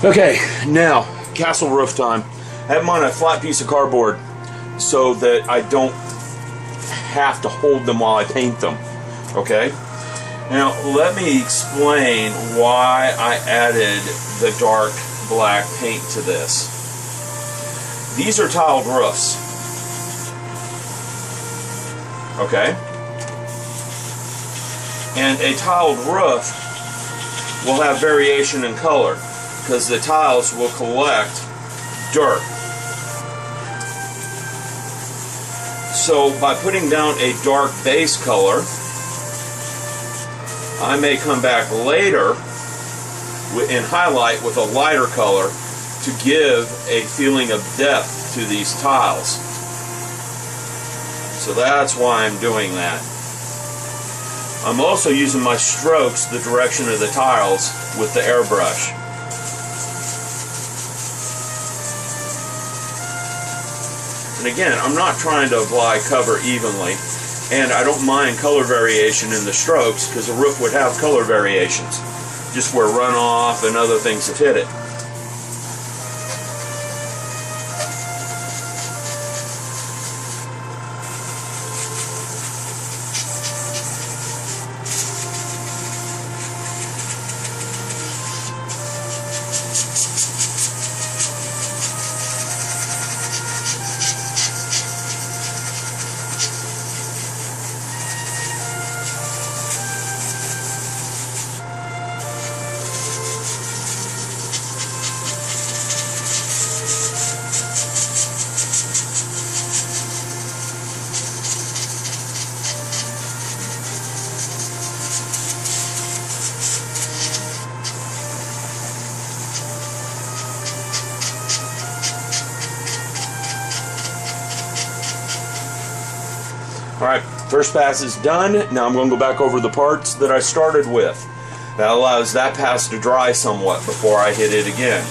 Okay, now, castle roof time. I have them on a flat piece of cardboard so that I don't have to hold them while I paint them. Okay? Now, let me explain why I added the dark black paint to this. These are tiled roofs. Okay? And a tiled roof will have variation in color because the tiles will collect dirt. So by putting down a dark base color, I may come back later and highlight with a lighter color to give a feeling of depth to these tiles. So that's why I'm doing that. I'm also using my strokes the direction of the tiles with the airbrush. And again, I'm not trying to apply cover evenly, and I don't mind color variation in the strokes because the roof would have color variations, just where runoff and other things have hit it. Alright, first pass is done. Now I'm going to go back over the parts that I started with. That allows that pass to dry somewhat before I hit it again.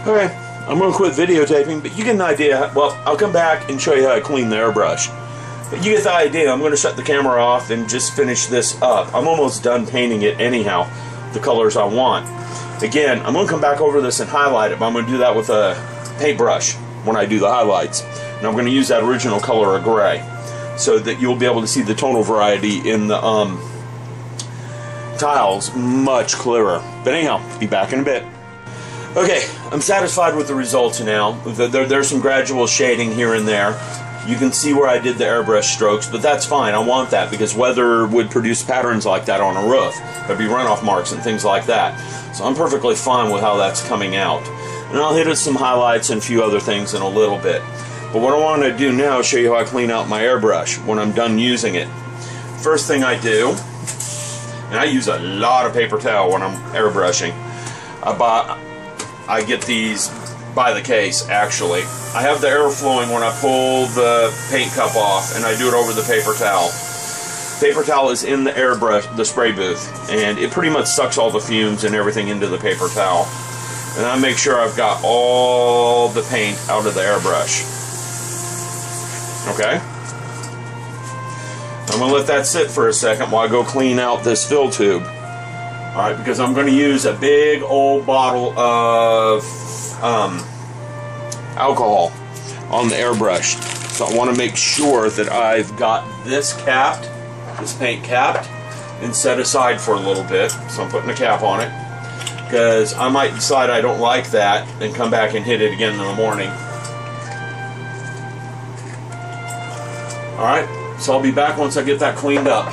Okay, I'm going to quit videotaping, but you get an idea. Well, I'll come back and show you how I clean the airbrush. But you get the idea. I'm going to shut the camera off and just finish this up. I'm almost done painting it anyhow, the colors I want. Again, I'm going to come back over this and highlight it, but I'm going to do that with a paintbrush when I do the highlights. And I'm going to use that original color of gray so that you'll be able to see the tonal variety in the tiles much clearer. But anyhow, be back in a bit. Okay, I'm satisfied with the results now. There's some gradual shading here and there. You can see where I did the airbrush strokes, but that's fine. I want that because weather would produce patterns like that on a roof. There'd be runoff marks and things like that. So I'm perfectly fine with how that's coming out. And I'll hit it some highlights and a few other things in a little bit. But what I want to do now is show you how I clean out my airbrush when I'm done using it. First thing I do, and I use a lot of paper towel when I'm airbrushing. I get these by the case, actually. I have the air flowing when I pull the paint cup off, and I do it over the paper towel. Paper towel is in the airbrush, the spray booth, and it pretty much sucks all the fumes and everything into the paper towel. And I make sure I've got all the paint out of the airbrush. Okay? I'm going to let that sit for a second while I go clean out this fill tube. Alright, because I'm going to use a big old bottle of alcohol on the airbrush. So I want to make sure that I've got this capped, this paint capped, and set aside for a little bit. So I'm putting a cap on it, because I might decide I don't like that and come back and hit it again in the morning. Alright, so I'll be back once I get that cleaned up.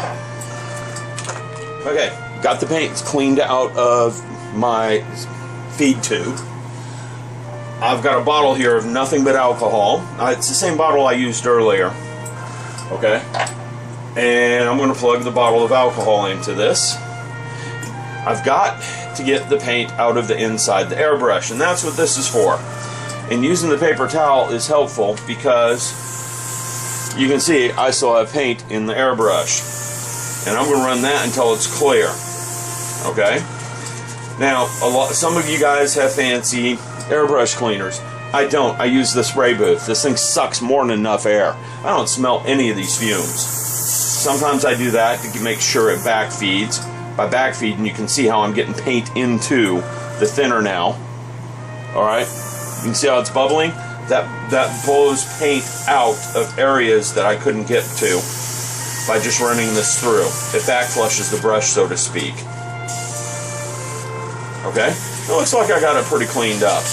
Okay, got the paint cleaned out of my feed tube. I've got a bottle here of nothing but alcohol. It's the same bottle I used earlier. Okay? And I'm going to plug the bottle of alcohol into this. I've got to get the paint out of the inside the airbrush, and that's what this is for. And using the paper towel is helpful because you can see I still have paint in the airbrush. And I'm going to run that until it's clear. Okay? Now, some of you guys have fancy airbrush cleaners. I don't. I use the spray booth. This thing sucks more than enough air. I don't smell any of these fumes. Sometimes I do that to make sure it backfeeds. By backfeeding, you can see how I'm getting paint into the thinner now. Alright? You can see how it's bubbling? That blows paint out of areas that I couldn't get to by just running this through. It back flushes the brush, so to speak. Okay? It looks like I got it pretty cleaned up.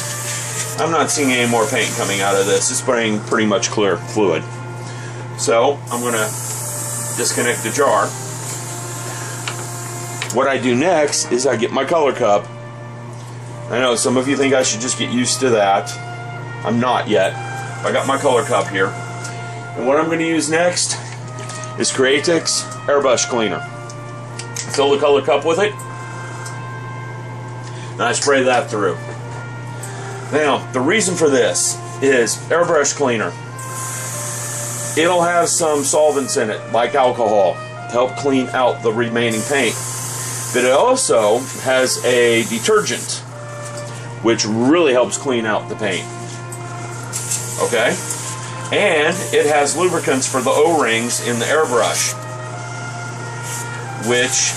I'm not seeing any more paint coming out of this. It's spraying pretty much clear fluid. So, I'm going to disconnect the jar. What I do next is I get my color cup. I know some of you think I should just get used to that. I'm not yet. I got my color cup here. And what I'm going to use next is Creatix Airbrush Cleaner. Fill the color cup with it. And I spray that through. Now, the reason for this is airbrush cleaner. It'll have some solvents in it, like alcohol, to help clean out the remaining paint. But it also has a detergent, which really helps clean out the paint. Okay? And it has lubricants for the O-rings in the airbrush, which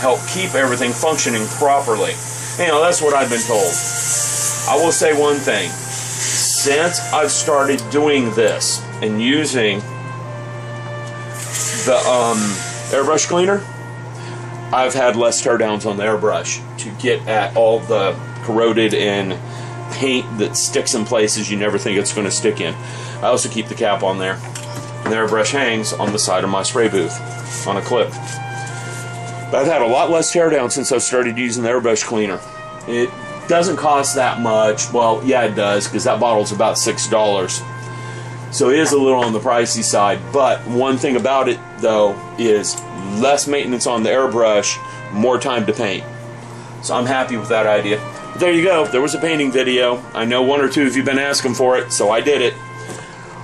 help keep everything functioning properly. You know, that's what I've been told. I will say one thing. Since I've started doing this and using the airbrush cleaner, I've had less teardowns on the airbrush to get at all the corroded and paint that sticks in places you never think it's going to stick in. I also keep the cap on there. And the airbrush hangs on the side of my spray booth on a clip. But I've had a lot less teardown since I've started using the airbrush cleaner. It doesn't cost that much. Well, yeah, it does, because that bottle's about $6. So it is a little on the pricey side. But one thing about it, though, is less maintenance on the airbrush, more time to paint. So I'm happy with that idea. But there you go. There was a painting video. I know one or two of you have been asking for it, so I did it.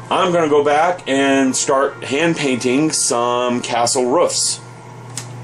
I'm going to go back and start hand painting some castle roofs.